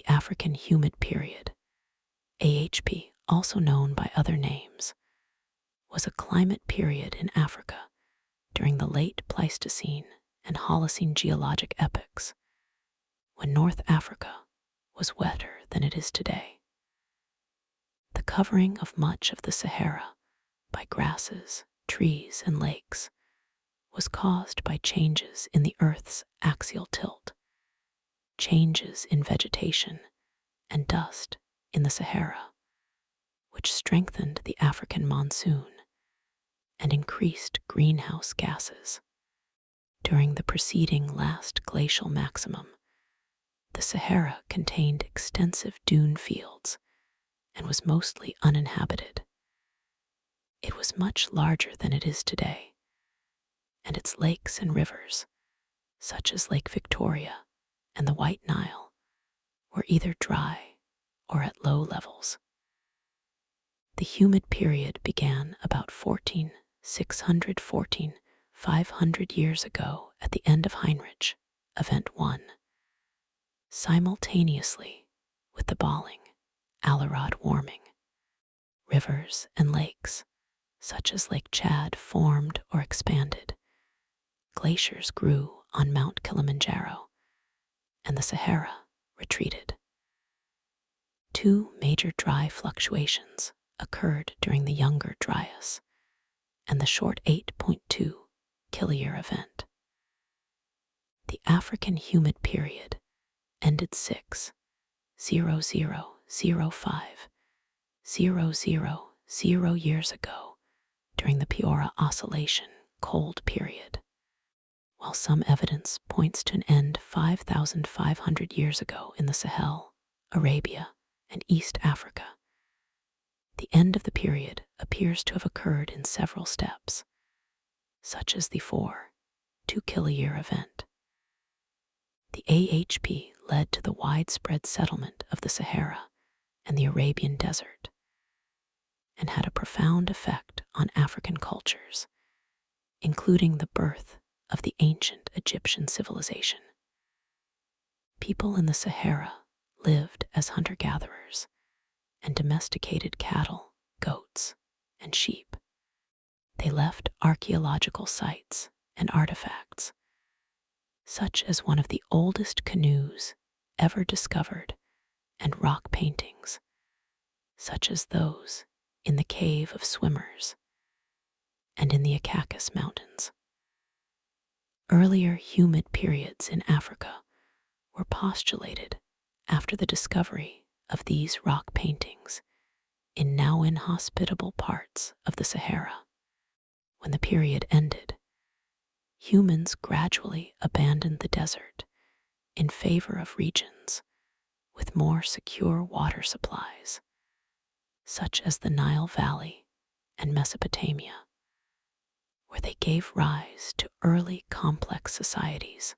African Humid Period, AHP, also known by other names, was a climate period in Africa during the late Pleistocene and Holocene geologic epochs, when North Africa was wetter than it is today. The covering of much of the Sahara by grasses, trees, and lakes was caused by changes in the Earth's axial tilt, changes in vegetation and dust in the Sahara, which strengthened the African monsoon and increased greenhouse gases. During the preceding last glacial maximum, the Sahara contained extensive dune fields and was mostly uninhabited. It was much larger than it is today, and its lakes and rivers, such as Lake Victoria and the White Nile, were either dry or at low levels. The humid period began about 500 years ago at the end of Heinrich, Event 1, simultaneously with the Balling, Allerod warming. Rivers and lakes, such as Lake Chad, formed or expanded. Glaciers grew on Mount Kilimanjaro, and the Sahara retreated. Two major dry fluctuations occurred during the Younger Dryas and the short 8.2 kiloyear event. The African Humid Period ended 6,000 years ago during the Piora Oscillation Cold Period, while some evidence points to an end 5,500 years ago in the Sahel, Arabia, and East Africa. The end of the period appears to have occurred in several steps, such as the 2 kiloyear event. The AHP led to the widespread settlement of the Sahara and the Arabian Desert, and had a profound effect on African cultures, including the birth of the ancient Egyptian civilization. People in the Sahara lived as hunter-gatherers and domesticated cattle, goats, and sheep. They left archaeological sites and artifacts, such as one of the oldest canoes ever discovered, and rock paintings, such as those in the Cave of Swimmers and in the Akakis Mountains. Earlier humid periods in Africa were postulated after the discovery of these rock paintings in now inhospitable parts of the Sahara. When the period ended, humans gradually abandoned the desert in favor of regions with more secure water supplies, such as the Nile Valley and Mesopotamia, where they gave rise to early complex societies.